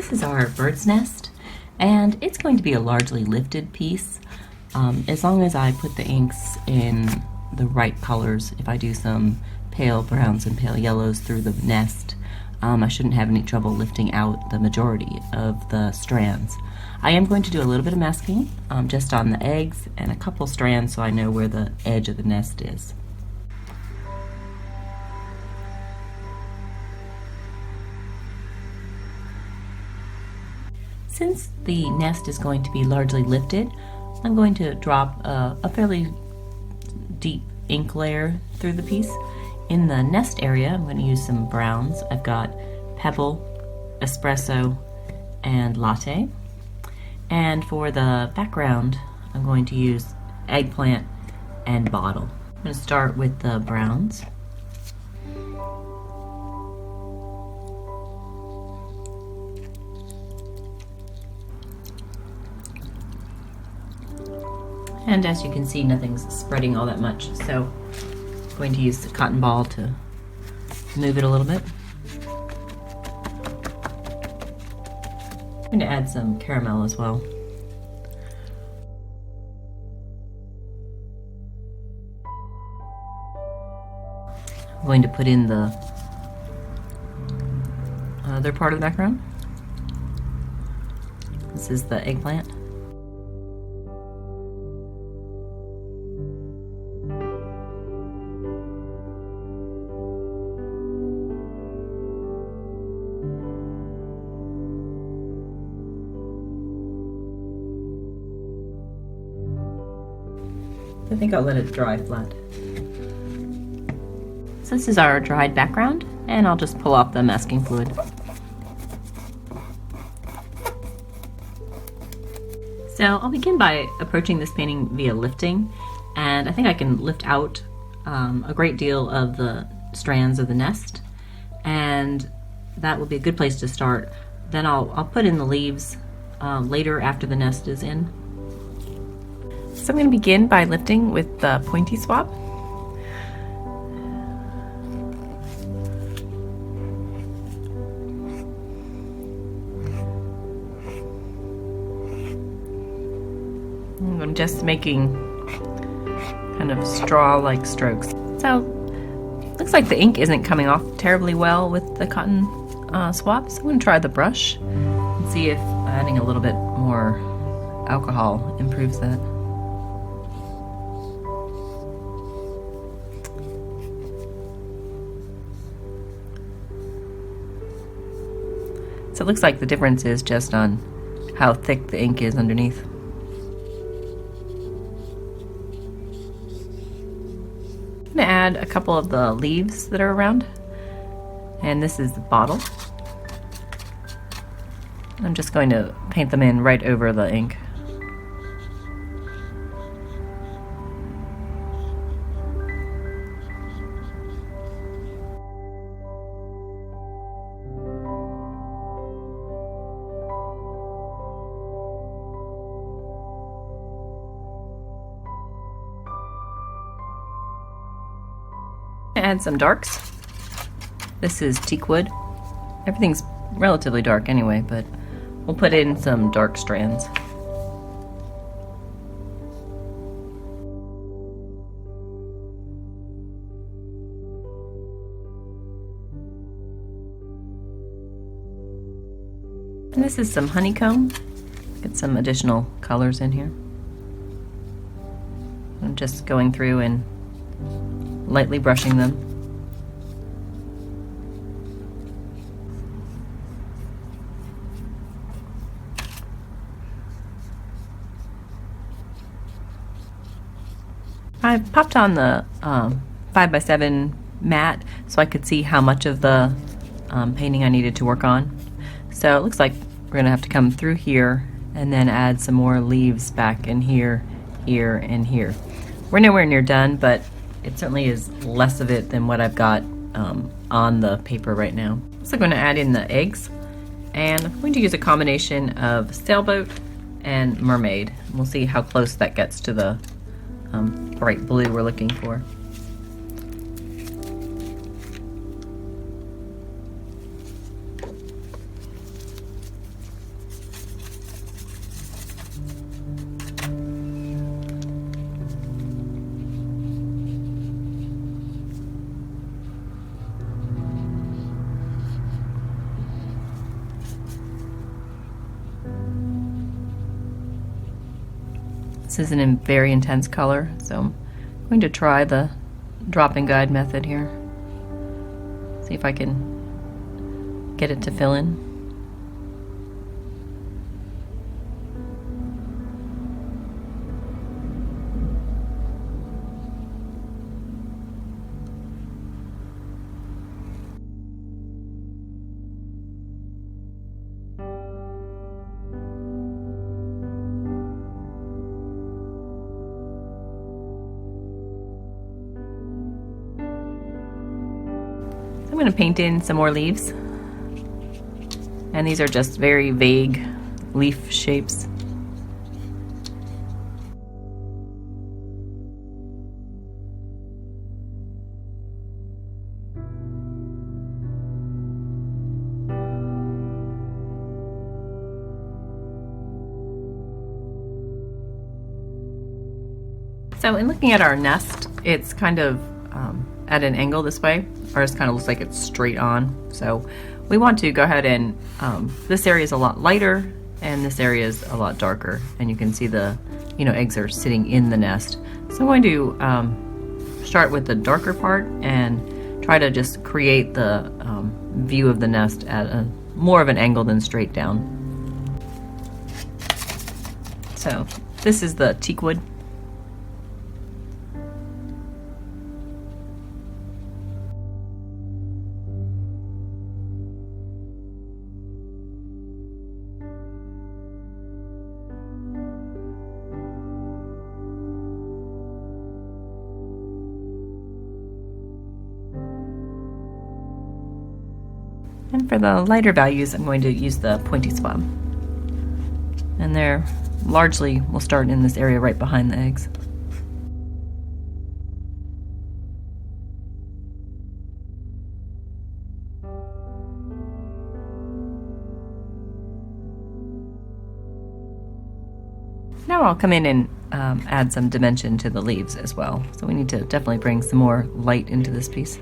This is our bird's nest, and it's going to be a largely lifted piece. As long as I put the inks in the right colors, if I do some pale browns and pale yellows through the nest, I shouldn't have any trouble lifting out the majority of the strands. I am going to do a little bit of masking just on the eggs and a couple strands so I know where the edge of the nest is. Since the nest is going to be largely lifted, I'm going to drop a fairly deep ink layer through the piece. In the nest area, I'm going to use some browns. I've got Pebble, Espresso, and Latte. And for the background, I'm going to use Eggplant and Bottle. I'm going to start with the browns. And as you can see, nothing's spreading all that much, so I'm going to use the cotton ball to move it a little bit. I'm going to add some caramel as well. I'm going to put in the other part of the background. This is the eggplant. I think I'll let it dry flat. So this is our dried background, and I'll just pull off the masking fluid. So I'll begin by approaching this painting via lifting, and I think I can lift out a great deal of the strands of the nest, and that will be a good place to start. Then I'll put in the leaves later after the nest is in. So I'm going to begin by lifting with the pointy swab. I'm just making kind of straw-like strokes. So looks like the ink isn't coming off terribly well with the cotton swab, so I'm going to try the brush and see if adding a little bit more alcohol improves that. So it looks like the difference is just on how thick the ink is underneath. I'm going to add a couple of the leaves that are around, and this is the bottle. I'm just going to paint them in right over the ink. Add some darks. This is teakwood. Everything's relatively dark anyway, but we'll put in some dark strands. And this is some honeycomb. Get some additional colors in here. I'm just going through and lightly brushing them. I've popped on the 5x7 mat so I could see how much of the painting I needed to work on. So it looks like we're going to have to come through here and then add some more leaves back in here, here, and here. We're nowhere near done, but it certainly is less of it than what I've got on the paper right now. So I'm going to add in the eggs, and I'm going to use a combination of sailboat and mermaid. We'll see how close that gets to the bright blue we're looking for. This is a very intense color, so I'm going to try the drop and guide method here. See if I can get it to fill in. I'm going to paint in some more leaves, and these are just very vague leaf shapes. So in looking at our nest, it's kind of at an angle this way. Ours kind of looks like it's straight on. So we want to go ahead and, this area is a lot lighter and this area is a lot darker. And you can see the, eggs are sitting in the nest. So I'm going to start with the darker part and try to just create the view of the nest at a more of an angle than straight down. So this is the teak wood. And for the lighter values, I'm going to use the pointy swab. And they're largely, we'll start in this area right behind the eggs. Now I'll come in and add some dimension to the leaves as well. So we need to definitely bring some more light into this piece.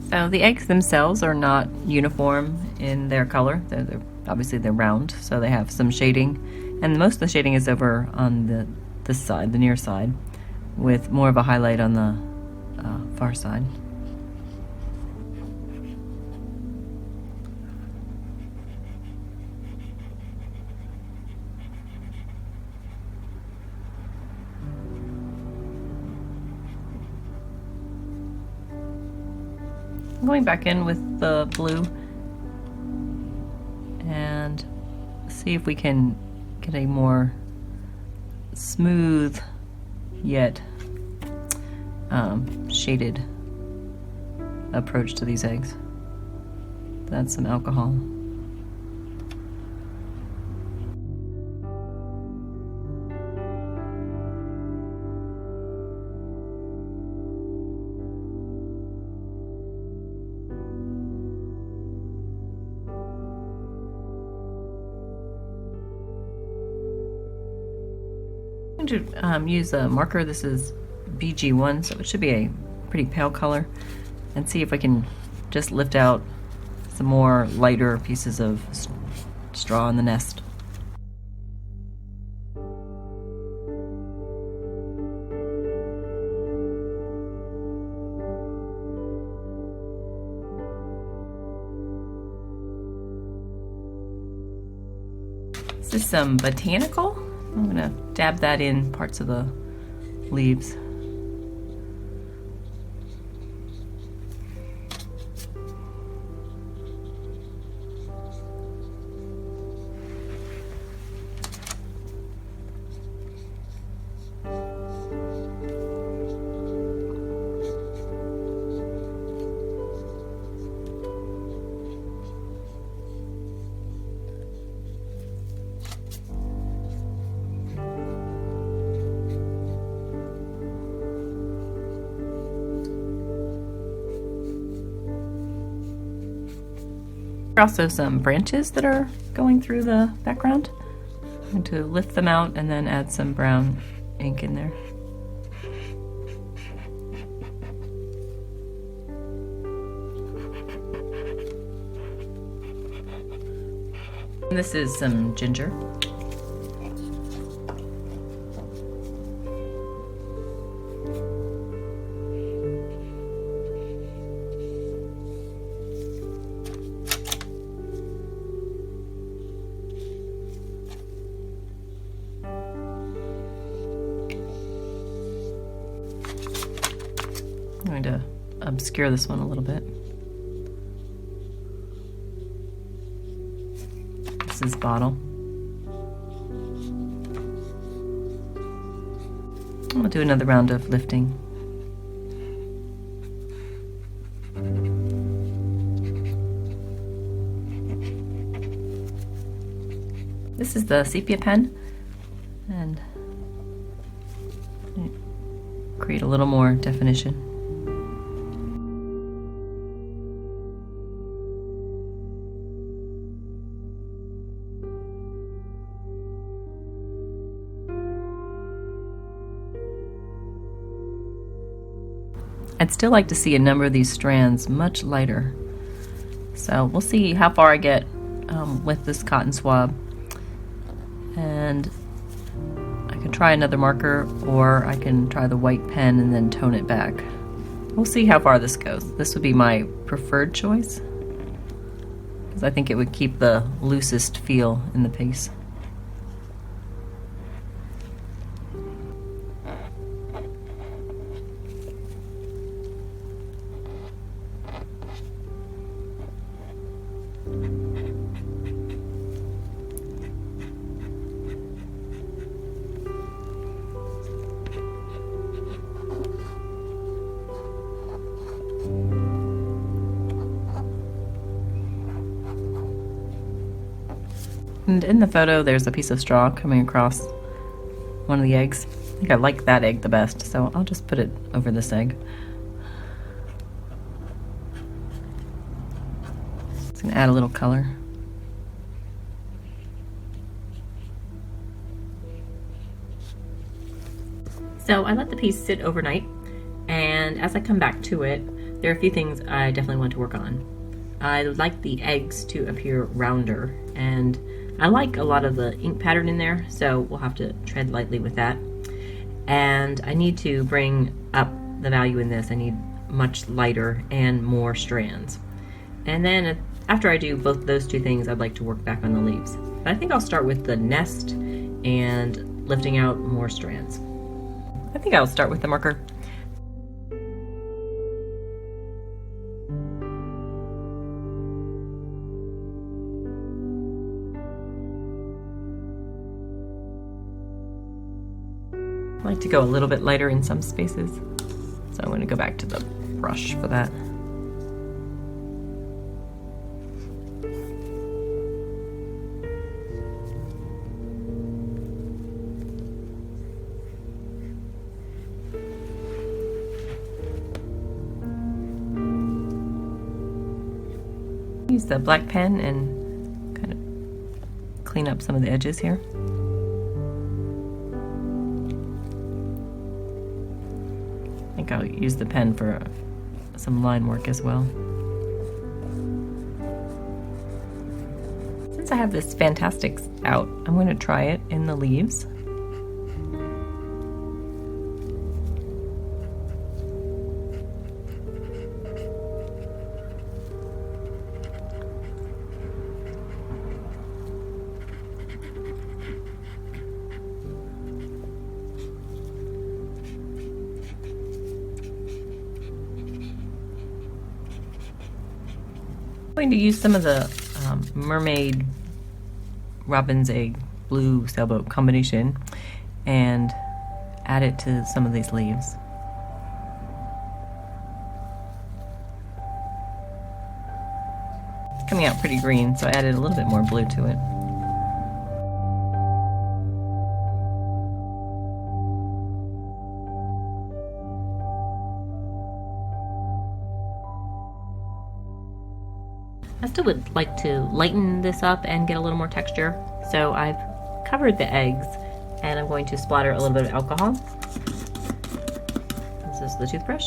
So the eggs themselves are not uniform in their color. Obviously they're round, so they have some shading. And most of the shading is over on this side, the near side, with more of a highlight on the far side. I'm going back in with the blue and see if we can get a more smooth yet shaded approach to these eggs. That's some alcohol. I'm going to use a marker. This is BG1, so it should be a pretty pale color, and see if I can just lift out some more lighter pieces of straw in the nest. This is some botanical. I'm gonna dab that in parts of the leaves. Also some branches that are going through the background. I'm going to lift them out and then add some brown ink in there. And this is some ginger. I'm going to obscure this one a little bit. This is bottle. I'll do another round of lifting. This is the sepia pen, and create a little more definition. I'd still like to see a number of these strands much lighter. So we'll see how far I get with this cotton swab. And I can try another marker, or I can try the white pen and then tone it back. We'll see how far this goes. This would be my preferred choice, because I think it would keep the loosest feel in the piece. And in the photo, there's a piece of straw coming across one of the eggs. I think I like that egg the best, so I'll just put it over this egg. It's gonna add a little color. So I let the piece sit overnight, and as I come back to it, there are a few things I definitely want to work on. I like the eggs to appear rounder, and I like a lot of the ink pattern in there, so we'll have to tread lightly with that. And I need to bring up the value in this. I need much lighter and more strands. And then after I do both those two things, I'd like to work back on the leaves. But I think I'll start with the nest and lifting out more strands. I think I'll start with the marker. I like to go a little bit lighter in some spaces, so I'm going to go back to the brush for that. Use the black pen and kind of clean up some of the edges here. I think I'll use the pen for some line work as well. Since I have this Fantastics out, I'm going to try it in the leaves. I'm going to use some of the Mermaid Robin's Egg Blue Sailboat combination and add it to some of these leaves. It's coming out pretty green, so I added a little bit more blue to it. I still would like to lighten this up and get a little more texture. So I've covered the eggs and I'm going to splatter a little bit of alcohol. This is the toothbrush.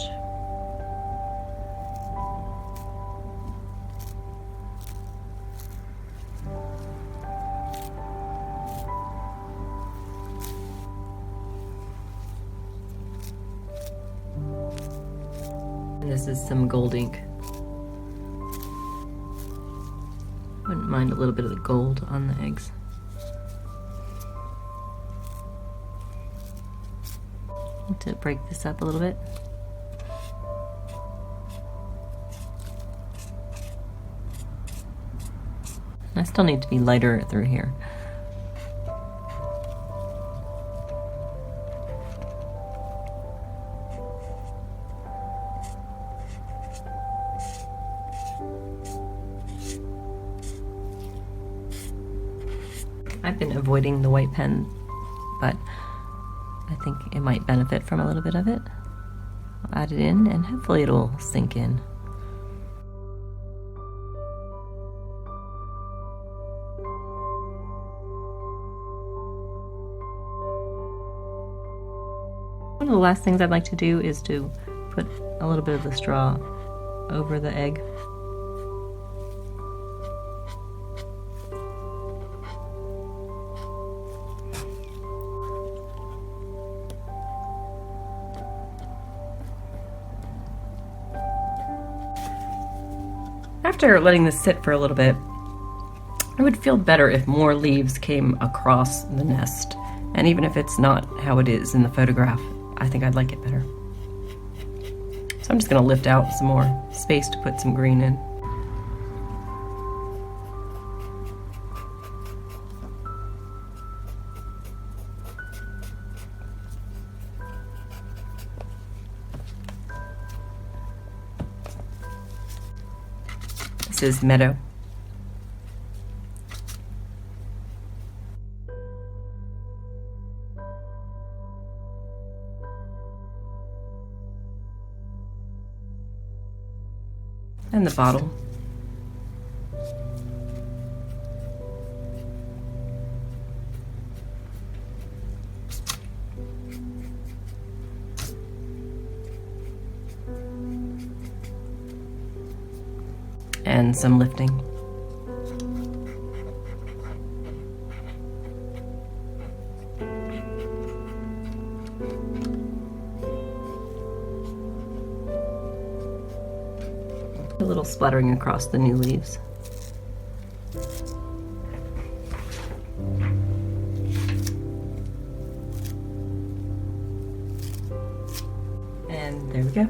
And this is some gold ink. Wouldn't mind a little bit of the gold on the eggs. Need to break this up a little bit. I still need to be lighter through here. I've been avoiding the white pen, but I think it might benefit from a little bit of it. I'll add it in and hopefully it'll sink in. One of the last things I'd like to do is to put a little bit of the straw over the egg. After letting this sit for a little bit, I would feel better if more leaves came across the nest. And even if it's not how it is in the photograph, I think I'd like it better. So I'm just gonna lift out some more space to put some green in. This is Meadow. And the bottle. And some lifting. A little splattering across the new leaves. And there we go.